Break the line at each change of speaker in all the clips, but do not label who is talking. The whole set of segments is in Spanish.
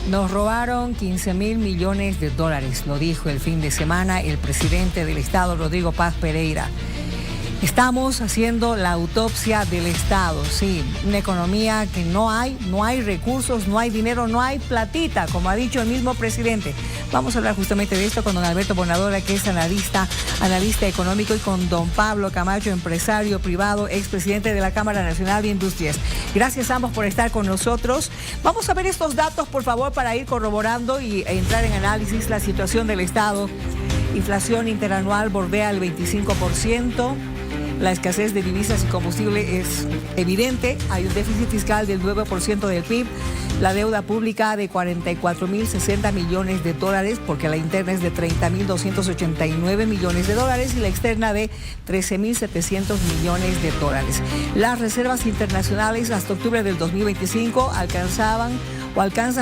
Nos robaron 15.000 millones de dólares, lo dijo el fin de semana el presidente del Estado, Rodrigo Paz Pereira. Estamos haciendo la autopsia del Estado, sí, una economía que no hay recursos, no hay dinero, no hay platita, como ha dicho el mismo presidente. Vamos a hablar justamente de esto con don Alberto Bonadora, que es analista económico, y con don Pablo Camacho, empresario privado, expresidente de la Cámara Nacional de Industrias. Gracias a ambos por estar con nosotros. Vamos a ver estos datos, por favor, para ir corroborando y entrar en análisis la situación del Estado. Inflación interanual bordea el 25%. La escasez de divisas y combustible es evidente. Hay un déficit fiscal del 9% del PIB. La deuda pública de 44.060 millones de dólares, porque la interna es de 30.289 millones de dólares y la externa de 13.700 millones de dólares. Las reservas internacionales hasta octubre del 2025 alcanzan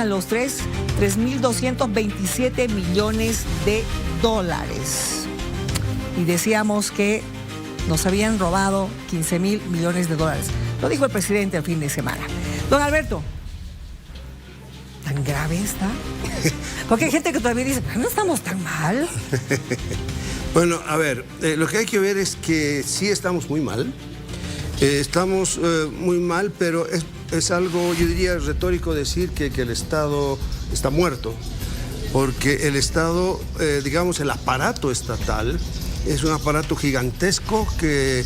los 3.227 millones de dólares. Y decíamos que nos habían robado 15.000 millones de dólares. Lo dijo el presidente el fin de semana. Don Alberto, ¿tan grave está? Porque hay gente que todavía dice, no estamos tan mal.
Bueno, a ver, lo que hay que ver es que sí estamos muy mal. Estamos muy mal, pero es algo, yo diría, retórico decir que el Estado está muerto. Porque el Estado, digamos, el aparato estatal, es un aparato gigantesco que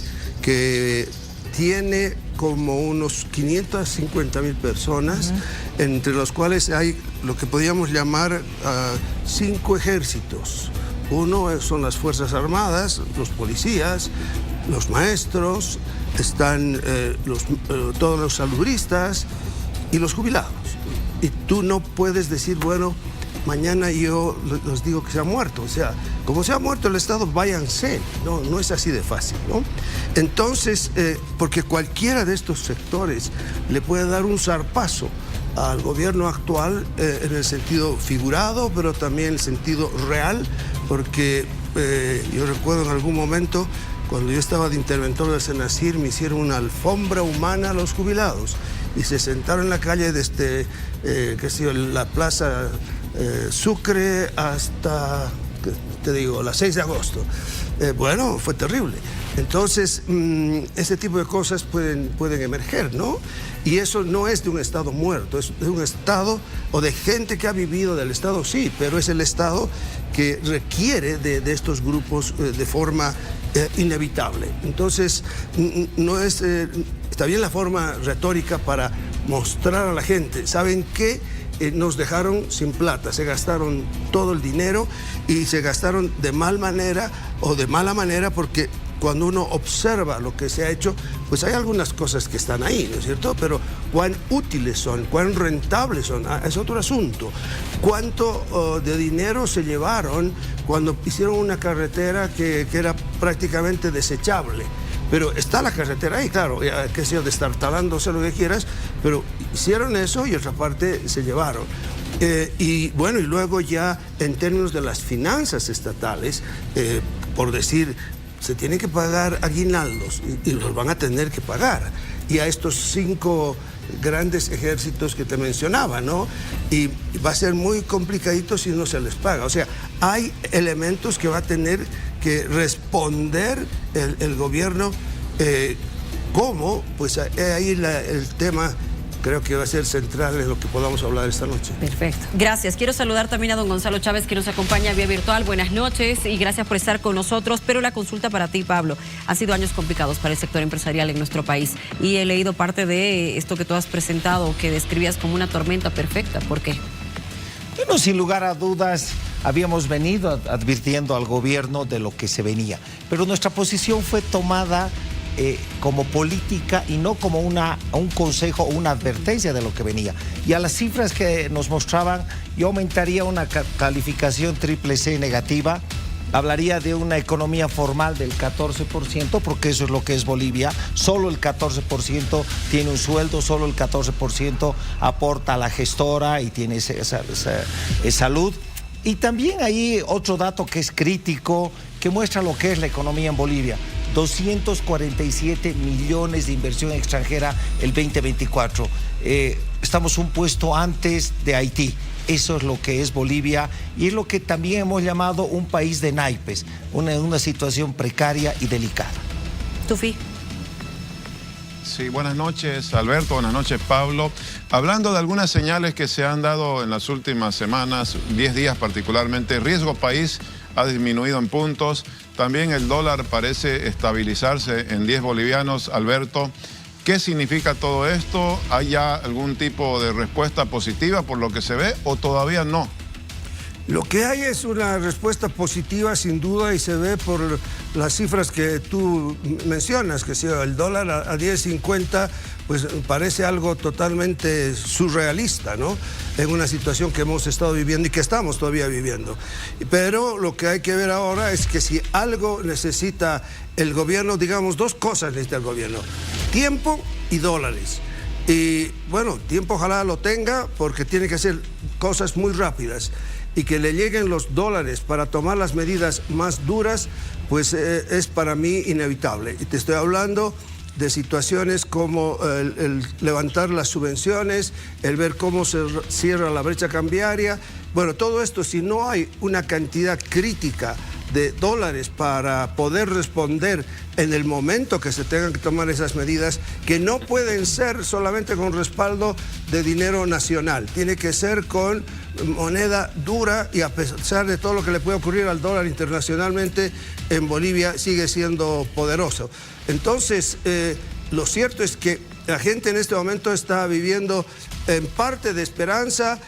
tiene como unos 550.000 personas, entre los cuales hay lo que podríamos llamar 5 ejércitos. Uno son las Fuerzas Armadas, los policías, los maestros, están todos los salubristas y los jubilados. Y tú no puedes decir, bueno, mañana yo les digo que se ha muerto. O sea, como se ha muerto el Estado, váyanse. No es así de fácil, ¿no? Entonces, porque cualquiera de estos sectores le puede dar un zarpazo al gobierno actual en el sentido figurado, pero también en el sentido real, porque yo recuerdo en algún momento, cuando yo estaba de interventor del Senacir, me hicieron una alfombra humana a los jubilados y se sentaron en la calle desde, la plaza Sucre hasta, te digo, las 6 de agosto. Bueno, fue terrible. Entonces, ese tipo de cosas pueden emerger, ¿no? Y eso no es de un Estado muerto, es de un Estado o de gente que ha vivido del Estado, sí, pero es el Estado que requiere de estos grupos de forma inevitable. Entonces, no es, está bien la forma retórica para mostrar a la gente, ¿saben qué? Nos dejaron sin plata, se gastaron todo el dinero y se gastaron de mal manera o de mala manera, porque cuando uno observa lo que se ha hecho, pues hay algunas cosas que están ahí, ¿no es cierto? Pero cuán útiles son, cuán rentables son, es otro asunto. ¿Cuánto de dinero se llevaron cuando hicieron una carretera que era prácticamente desechable? Pero está la carretera ahí, claro, que sea destartalándose lo que quieras, pero hicieron eso y otra parte se llevaron. Y bueno, y luego ya en términos de las finanzas estatales, por decir, se tienen que pagar aguinaldos y los van a tener que pagar. Y a estos 5 grandes ejércitos que te mencionaba, ¿no? Y va a ser muy complicadito si no se les paga. O sea, hay elementos que va a tener que responder el gobierno. ¿Cómo? Pues ahí el tema creo que va a ser central en lo que podamos hablar esta noche.
Perfecto.
Gracias. Quiero saludar también a don Gonzalo Chávez, que nos acompaña vía virtual. Buenas noches y gracias por estar con nosotros. Pero la consulta para ti, Pablo. Han sido años complicados para el sector empresarial en nuestro país y he leído parte de esto que tú has presentado, que describías como una tormenta perfecta. ¿Por qué?
Bueno, sin lugar a dudas, habíamos venido advirtiendo al gobierno de lo que se venía, pero nuestra posición fue tomada como política y no como un consejo o una advertencia de lo que venía. Y a las cifras que nos mostraban, yo aumentaría una calificación CCC negativa, hablaría de una economía formal del 14%, porque eso es lo que es Bolivia. Solo el 14% tiene un sueldo, solo el 14% aporta a la gestora y tiene esa salud. Y también hay otro dato que es crítico, que muestra lo que es la economía en Bolivia. 247 millones de inversión extranjera el 2024. estamos un puesto antes de Haití. Eso es lo que es Bolivia y es lo que también hemos llamado un país de naipes, una situación precaria y delicada.
Tufi.
Sí, buenas noches Alberto, buenas noches Pablo. Hablando de algunas señales que se han dado en las últimas semanas, 10 días particularmente, riesgo país ha disminuido en puntos, también el dólar parece estabilizarse en 10 bolivianos. Alberto, ¿qué significa todo esto? ¿Hay ya algún tipo de respuesta positiva por lo que se ve o todavía no?
Lo que hay es una respuesta positiva sin duda y se ve por las cifras que tú mencionas, que si el dólar a 10.50 pues parece algo totalmente surrealista, ¿no? En una situación que hemos estado viviendo y que estamos todavía viviendo. Pero lo que hay que ver ahora es que si algo necesita el gobierno, digamos, dos cosas necesita el gobierno: tiempo y dólares. Y bueno, tiempo ojalá lo tenga porque tiene que hacer cosas muy rápidas. Y que le lleguen los dólares para tomar las medidas más duras, pues es para mí inevitable. Y te estoy hablando de situaciones como el levantar las subvenciones, el ver cómo se cierra la brecha cambiaria. Bueno, todo esto, si no hay una cantidad crítica de dólares para poder responder en el momento que se tengan que tomar esas medidas, que no pueden ser solamente con respaldo de dinero nacional, tiene que ser con moneda dura, y a pesar de todo lo que le puede ocurrir al dólar internacionalmente, en Bolivia sigue siendo poderoso. Entonces, lo cierto es que la gente en este momento está viviendo en parte de esperanza,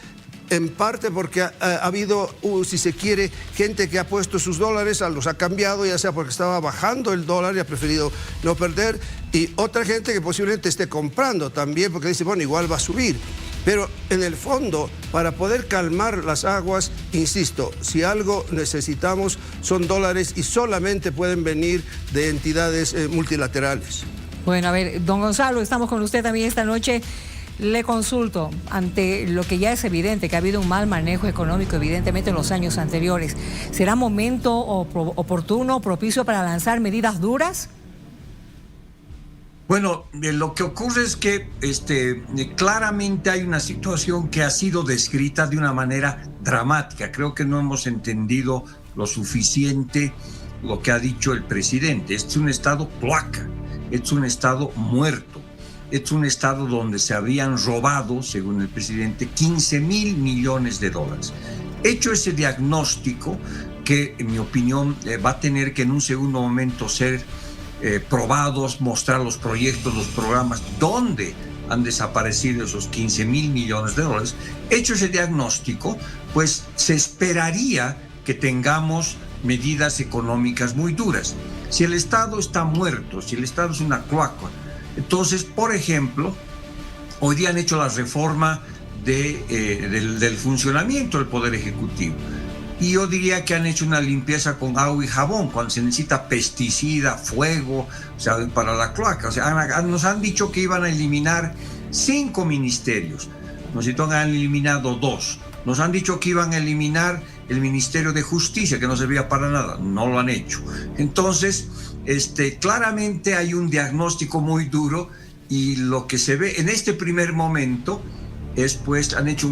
en parte porque ha habido, si se quiere, gente que ha puesto sus dólares, los ha cambiado, ya sea porque estaba bajando el dólar y ha preferido no perder, y otra gente que posiblemente esté comprando también porque dice, bueno, igual va a subir. Pero en el fondo, para poder calmar las aguas, insisto, si algo necesitamos son dólares y solamente pueden venir de entidades multilaterales.
Bueno, a ver, don Gonzalo, estamos con usted también esta noche. Le consulto, ante lo que ya es evidente, que ha habido un mal manejo económico, evidentemente, en los años anteriores, ¿será momento oportuno, propicio para lanzar medidas duras?
Bueno, lo que ocurre es que claramente hay una situación que ha sido descrita de una manera dramática. Creo que no hemos entendido lo suficiente lo que ha dicho el presidente. Este es un estado cloaca, es un estado muerto. Es un estado donde se habrían robado, según el presidente, 15.000 millones de dólares. Hecho ese diagnóstico, que en mi opinión va a tener que en un segundo momento ser probados, mostrar los proyectos, los programas, dónde han desaparecido esos 15.000 millones de dólares. Hecho ese diagnóstico, pues se esperaría que tengamos medidas económicas muy duras. Si el Estado está muerto, si el Estado es una cloaca, entonces, por ejemplo, hoy día han hecho la reforma del funcionamiento del Poder Ejecutivo. Y yo diría que han hecho una limpieza con agua y jabón, cuando se necesita pesticida, fuego, o sea, para la cloaca. O sea, nos han dicho que iban a eliminar 5 ministerios. Nos han eliminado 2. Nos han dicho que iban a eliminar el Ministerio de Justicia, que no servía para nada. No lo han hecho. Entonces, claramente hay un diagnóstico muy duro, y lo que se ve en este primer momento es, pues, han hecho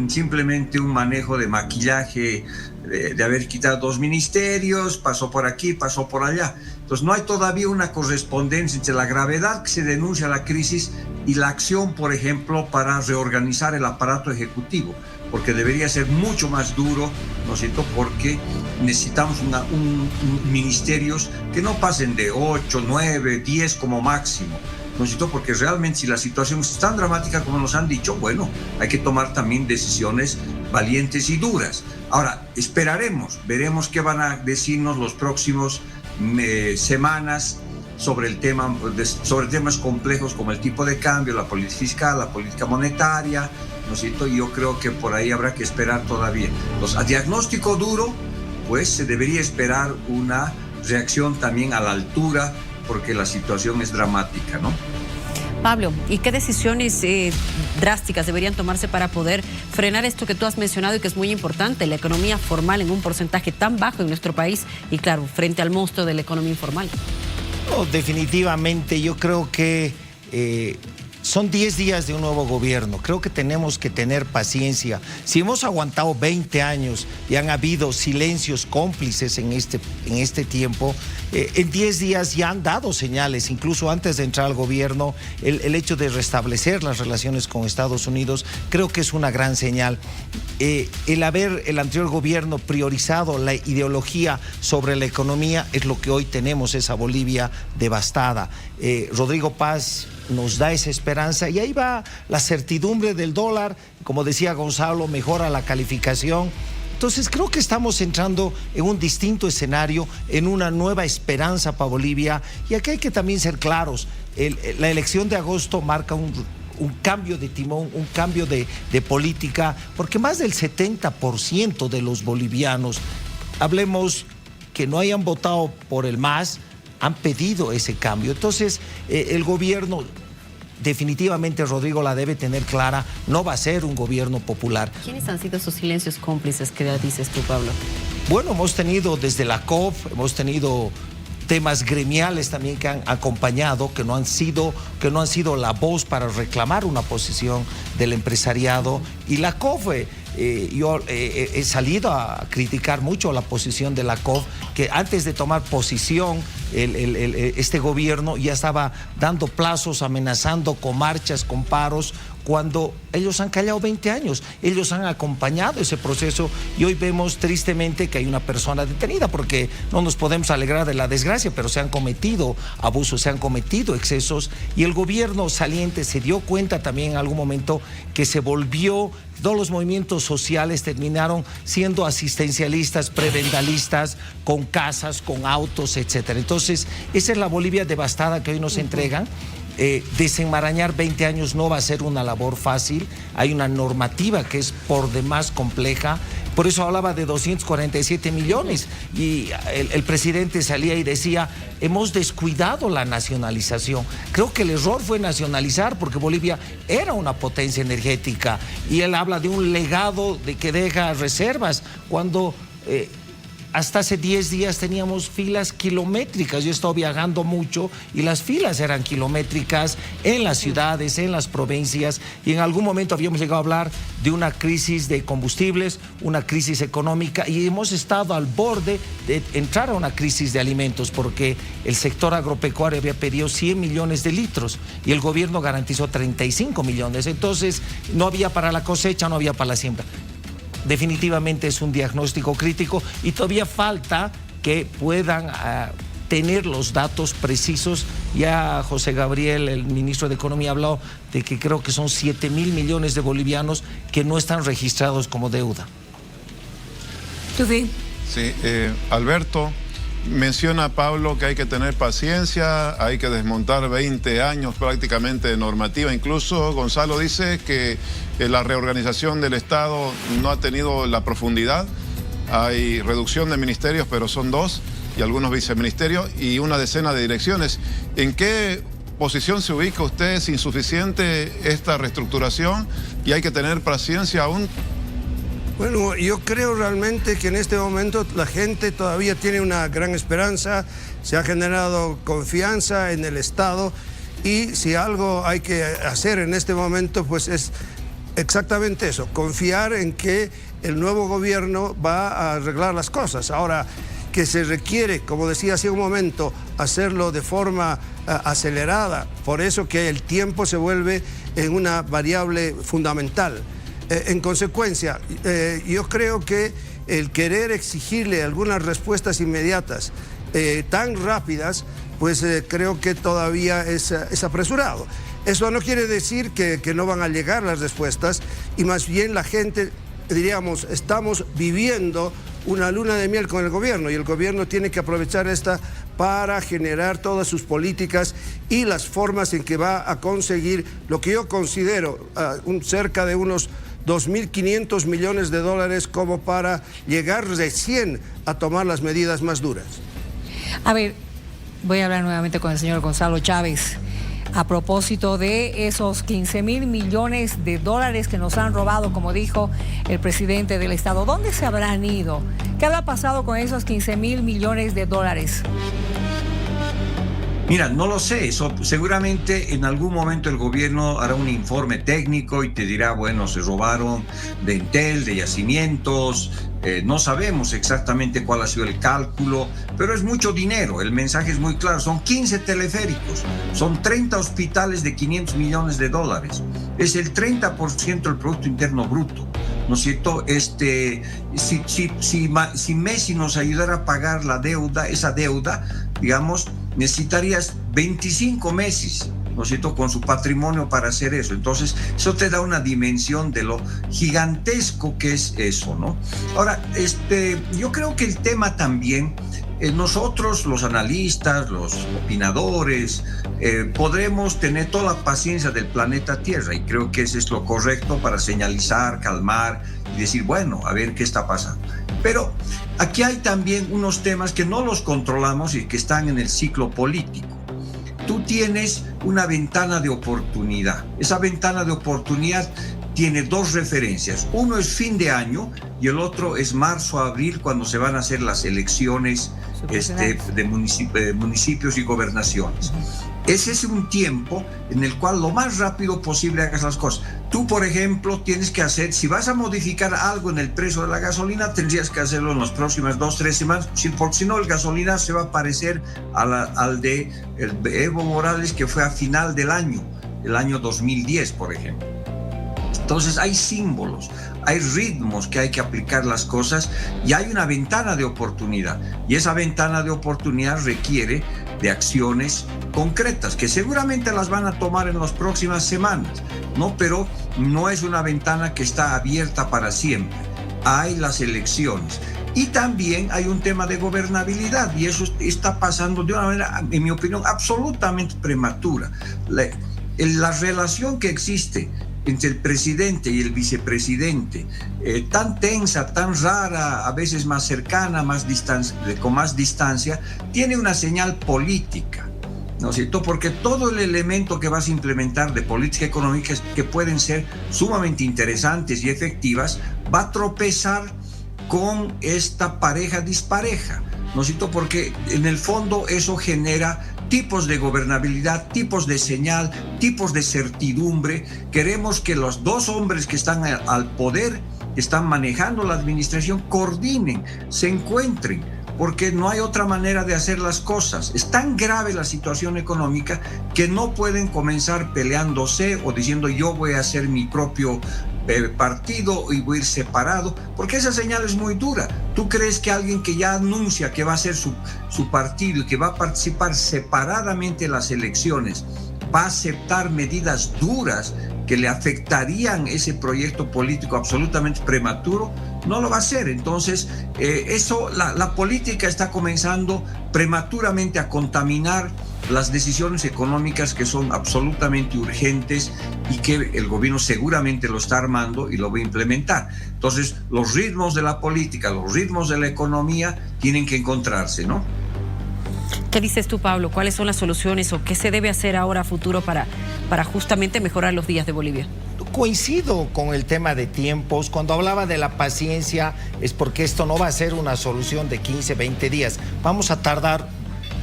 simplemente un manejo de maquillaje, de haber quitado 2 ministerios, pasó por aquí, pasó por allá. Entonces no hay todavía una correspondencia entre la gravedad que se denuncia la crisis y la acción, por ejemplo, para reorganizar el aparato ejecutivo, porque debería ser mucho más duro, ¿no es cierto?, porque necesitamos ministerios que no pasen de 8, 9, 10 como máximo, ¿no es cierto?, porque realmente si la situación es tan dramática como nos han dicho, bueno, hay que tomar también decisiones valientes y duras. Ahora, esperaremos, veremos qué van a decirnos los próximos semanas sobre el tema, sobre temas complejos como el tipo de cambio, la política fiscal, la política monetaria, ¿no es cierto? Y yo creo que por ahí habrá que esperar todavía. Entonces, a diagnóstico duro, pues se debería esperar una reacción también a la altura, porque la situación es dramática, ¿no?
Pablo, ¿y qué decisiones drásticas deberían tomarse para poder frenar esto que tú has mencionado y que es muy importante, la economía formal en un porcentaje tan bajo en nuestro país y, claro, frente al monstruo de la economía informal?
No, definitivamente, yo creo que son 10 días de un nuevo gobierno. Creo que tenemos que tener paciencia. Si hemos aguantado 20 años y han habido silencios cómplices en este tiempo, en 10 días ya han dado señales, incluso antes de entrar al gobierno, el hecho de restablecer las relaciones con Estados Unidos, creo que es una gran señal. El anterior gobierno priorizado la ideología sobre la economía es lo que hoy tenemos, esa Bolivia devastada. Rodrigo Paz nos da esa esperanza y ahí va la certidumbre del dólar, como decía Gonzalo, mejora la calificación. Entonces creo que estamos entrando en un distinto escenario, en una nueva esperanza para Bolivia, y aquí hay que también ser claros. La elección de agosto marca un cambio de timón, un cambio de política, porque más del 70% de los bolivianos, hablemos que no hayan votado por el MAS, han pedido ese cambio. Entonces, el gobierno, definitivamente Rodrigo la debe tener clara, no va a ser un gobierno popular.
¿Quiénes han sido esos silencios cómplices que dices tú, Pablo?
Bueno, hemos tenido desde la COP, hemos tenido temas gremiales también que han acompañado, que no han sido la voz para reclamar una posición del empresariado. Y la COP, yo he salido a criticar mucho la posición de la COP, que antes de tomar posición este gobierno ya estaba dando plazos, amenazando con marchas, con paros, cuando ellos han callado 20 años, ellos han acompañado ese proceso, y hoy vemos tristemente que hay una persona detenida, porque no nos podemos alegrar de la desgracia, pero se han cometido abusos, se han cometido excesos, y el gobierno saliente se dio cuenta también en algún momento que se volvió, todos los movimientos sociales terminaron siendo asistencialistas, prebendalistas, con casas, con autos, etcétera. Entonces, esa es la Bolivia devastada que hoy nos entregan. Desenmarañar 20 años no va a ser una labor fácil. Hay una normativa que es por demás compleja. Por eso hablaba de 247 millones y el presidente salía y decía, hemos descuidado la nacionalización. Creo que el error fue nacionalizar, porque Bolivia era una potencia energética, y él habla de un legado de que deja reservas, cuando hasta hace 10 días teníamos filas kilométricas. Yo he estado viajando mucho y las filas eran kilométricas en las ciudades, en las provincias, y en algún momento habíamos llegado a hablar de una crisis de combustibles, una crisis económica, y hemos estado al borde de entrar a una crisis de alimentos, porque el sector agropecuario había pedido 100 millones de litros y el gobierno garantizó 35 millones. Entonces no había para la cosecha, no había para la siembra. Definitivamente es un diagnóstico crítico y todavía falta que puedan tener los datos precisos. Ya José Gabriel, el ministro de Economía, habló de que creo que son 7,000 millones de bolivianos que no están registrados como deuda.
¿Tú sí?
Sí, Alberto, menciona Pablo que hay que tener paciencia, hay que desmontar 20 años prácticamente de normativa. Incluso Gonzalo dice que la reorganización del Estado no ha tenido la profundidad. Hay reducción de ministerios, pero son 2, y algunos viceministerios, y una decena de direcciones. ¿En qué posición se ubica usted? ¿Es insuficiente esta reestructuración y hay que tener paciencia aún?
Bueno, yo creo realmente que en este momento la gente todavía tiene una gran esperanza, se ha generado confianza en el Estado, y si algo hay que hacer en este momento, pues es exactamente eso, confiar en que el nuevo gobierno va a arreglar las cosas. Ahora, que se requiere, como decía hace un momento, hacerlo de forma acelerada, por eso que el tiempo se vuelve en una variable fundamental. En consecuencia, yo creo que el querer exigirle algunas respuestas inmediatas tan rápidas, pues creo que todavía es apresurado. Eso no quiere decir que no van a llegar las respuestas, y más bien la gente, diríamos, estamos viviendo una luna de miel con el gobierno, y el gobierno tiene que aprovechar esta para generar todas sus políticas y las formas en que va a conseguir lo que yo considero cerca de unos 2.500 millones de dólares como para llegar recién a tomar las medidas más duras.
A ver, voy a hablar nuevamente con el señor Gonzalo Chávez a propósito de esos 15,000 millones de dólares que nos han robado, como dijo el presidente del Estado. ¿Dónde se habrán ido? ¿Qué habrá pasado con esos 15,000 millones de dólares?
Mira, no lo sé, eso seguramente en algún momento el gobierno hará un informe técnico y te dirá, bueno, se robaron de Entel, de yacimientos, no sabemos exactamente cuál ha sido el cálculo, pero es mucho dinero, el mensaje es muy claro, son 15 teleféricos, son 30 hospitales de $500 millones, es el 30% del Producto Interno Bruto. ¿No es cierto? Si Messi nos ayudara a pagar la deuda, esa deuda, digamos, necesitarías 25 Messis, ¿no es cierto?, con su patrimonio para hacer eso. Entonces, eso te da una dimensión de lo gigantesco que es eso, ¿no? Ahora, yo creo que el tema también, nosotros, los analistas, los opinadores, podremos tener toda la paciencia del planeta Tierra, y creo que eso es lo correcto para señalizar, calmar y decir, bueno, a ver qué está pasando. Pero aquí hay también unos temas que no los controlamos y que están en el ciclo político. Tú tienes una ventana de oportunidad. Esa ventana de oportunidad tiene dos referencias. Uno es fin de año y el otro es marzo a abril, cuando se van a hacer las elecciones de municipios y gobernaciones. Ese es un tiempo en el cual lo más rápido posible hagas las cosas. Tú, por ejemplo, tienes que hacer, si vas a modificar algo en el precio de la gasolina, tendrías que hacerlo en las próximas 2-3 semanas, porque si no, el gasolina se va a parecer al de Evo Morales, que fue a final del año, el año 2010, por ejemplo. Entonces hay símbolos, hay ritmos que hay que aplicar las cosas, y hay una ventana de oportunidad, y esa ventana de oportunidad requiere de acciones concretas que seguramente las van a tomar en las próximas semanas, ¿no? Pero no es una ventana que está abierta para siempre. Hay las elecciones y también hay un tema de gobernabilidad, y eso está pasando de una manera, en mi opinión, absolutamente prematura. La relación que existe entre el presidente y el vicepresidente, tan tensa, tan rara, a veces más cercana, con más distancia, tiene una señal política, ¿no es cierto? Porque todo el elemento que vas a implementar de política económica, que pueden ser sumamente interesantes y efectivas, va a tropezar con esta pareja dispareja, ¿no es cierto? Porque en el fondo eso genera tipos de gobernabilidad, tipos de señal, tipos de certidumbre. Queremos que los dos hombres que están al poder, que están manejando la administración, coordinen, se encuentren, porque no hay otra manera de hacer las cosas. Es tan grave la situación económica que no pueden comenzar peleándose o diciendo yo voy a hacer mi propio partido y voy a ir separado, porque esa señal es muy dura. ¿Tú crees que alguien que ya anuncia que va a ser su partido y que va a participar separadamente en las elecciones va a aceptar medidas duras que le afectarían ese proyecto político absolutamente prematuro? No lo va a hacer. Entonces, la política está comenzando prematuramente a contaminar las decisiones económicas que son absolutamente urgentes y que el gobierno seguramente lo está armando y lo va a implementar. Entonces, los ritmos de la política, los ritmos de la economía tienen que encontrarse, ¿no?
¿Qué dices tú, Pablo? ¿Cuáles son las soluciones o qué se debe hacer ahora a futuro para justamente mejorar los días de Bolivia?
Coincido con el tema de tiempos. Cuando hablaba de la paciencia, es porque esto no va a ser una solución de 15, 20 días. Vamos a tardar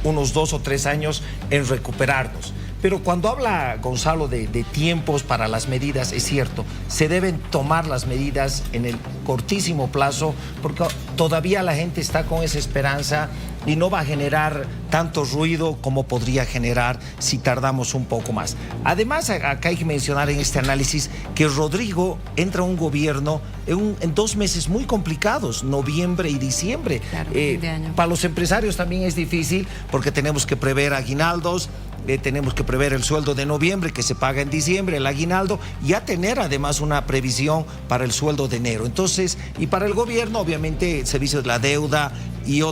unos 2 o 3 años en recuperarnos. Pero cuando habla Gonzalo de tiempos para las medidas, es cierto, se deben tomar las medidas en el cortísimo plazo, porque todavía la gente está con esa esperanza y no va a generar tanto ruido como podría generar si tardamos un poco más. Además, acá hay que mencionar en este análisis que Rodrigo entra a un gobierno en 2 meses muy complicados, noviembre y diciembre.
Claro, fin de año.
Para los empresarios también es difícil porque tenemos que prever aguinaldos, tenemos que prever el sueldo de noviembre que se paga en diciembre, el aguinaldo, y ya tener además una previsión para el sueldo de enero. Entonces, y para el gobierno, obviamente, el servicio de la deuda y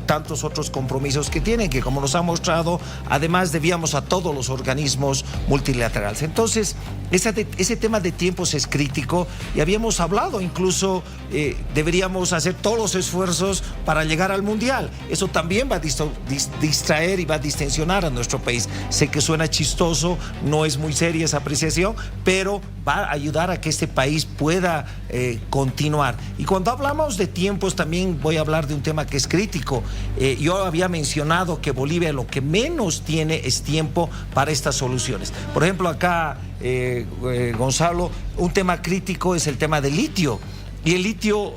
tantos otros compromisos que tienen, que como nos ha mostrado, además debíamos a todos los organismos multilaterales. Entonces, ese tema de tiempos es crítico y habíamos hablado incluso, deberíamos hacer todos los esfuerzos para llegar al Mundial. Eso también va a distraer y va a distensionar a nuestro país. Sé que suena chistoso, no es muy seria esa apreciación, pero va a ayudar a que este país pueda continuar. Y cuando hablamos de tiempos, también voy a hablar de un tema tema que es crítico. Yo había mencionado que Bolivia lo que menos tiene es tiempo para estas soluciones. Por ejemplo, acá, Gonzalo, un tema crítico es el tema del litio. Y el litio,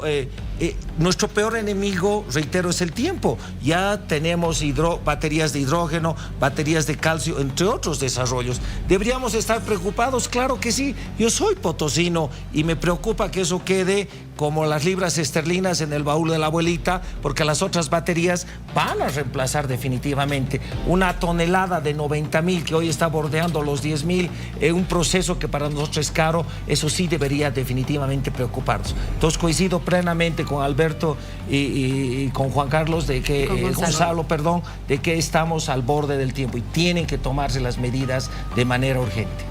nuestro peor enemigo, reitero, es el tiempo. Ya tenemos baterías de hidrógeno, baterías de calcio, entre otros desarrollos. ¿Deberíamos estar preocupados? Claro que sí. Yo soy potosino y me preocupa que eso quede como las libras esterlinas en el baúl de la abuelita, porque las otras baterías van a reemplazar definitivamente. Una tonelada de 90.000 que hoy está bordeando los 10.000, un proceso que para nosotros es caro, eso sí debería definitivamente preocuparnos. Entonces coincido plenamente con Alberto y con Juan Carlos de que Gonzalo, de que estamos al borde del tiempo y tienen que tomarse las medidas de manera urgente.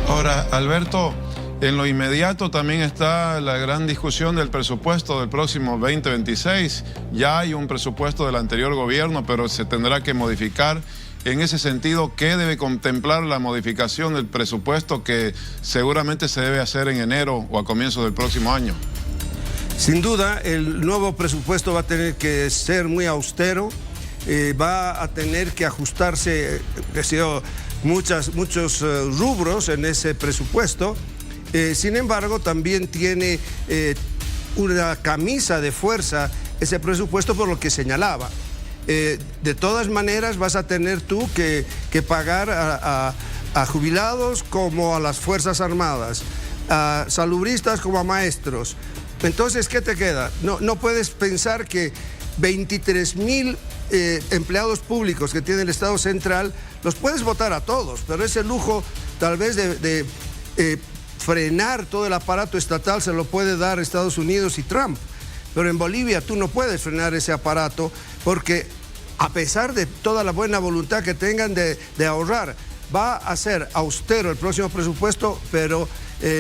Ahora, Alberto, en lo inmediato también está la gran discusión del presupuesto del próximo 2026. Ya hay un presupuesto del anterior gobierno, pero se tendrá que modificar. En ese sentido, ¿qué debe contemplar la modificación del presupuesto que seguramente se debe hacer en enero o a comienzos del próximo año?
Sin duda, el nuevo presupuesto va a tener que ser muy austero, va a tener que ajustarse muchos rubros en ese presupuesto. Sin embargo, también tiene una camisa de fuerza ese presupuesto por lo que señalaba. De todas maneras vas a tener tú que pagar a jubilados como a las Fuerzas Armadas, a salubristas como a maestros. Entonces, ¿qué te queda? No puedes pensar que 23.000 empleados públicos que tiene el Estado Central, los puedes votar a todos, pero ese lujo tal vez de frenar todo el aparato estatal se lo puede dar Estados Unidos y Trump. Pero en Bolivia tú no puedes frenar ese aparato porque a pesar de toda la buena voluntad que tengan de ahorrar, va a ser austero el próximo presupuesto, pero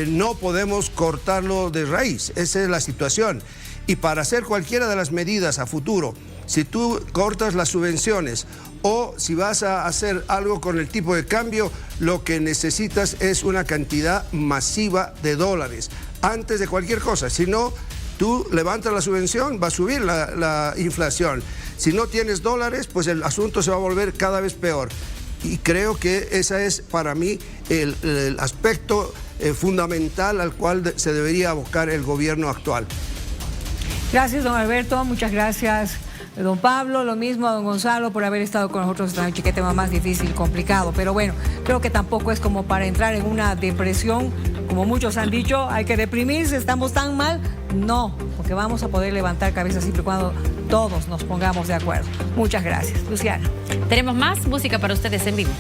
no podemos cortarlo de raíz. Esa es la situación. Y para hacer cualquiera de las medidas a futuro, si tú cortas las subvenciones o si vas a hacer algo con el tipo de cambio, lo que necesitas es una cantidad masiva de dólares antes de cualquier cosa. Si no, tú levantas la subvención, va a subir la inflación. Si no tienes dólares, pues el asunto se va a volver cada vez peor. Y creo que ese es para mí el aspecto fundamental al cual se debería abocar el gobierno actual.
Gracias, don Alberto. Muchas gracias, don Pablo. Lo mismo a don Gonzalo por haber estado con nosotros esta noche. Qué tema más difícil y complicado. Pero bueno, creo que tampoco es como para entrar en una depresión. Como muchos han dicho, hay que deprimirse, estamos tan mal. No, porque vamos a poder levantar cabeza siempre y cuando todos nos pongamos de acuerdo. Muchas gracias. Luciana.
Tenemos más música para ustedes en vivo.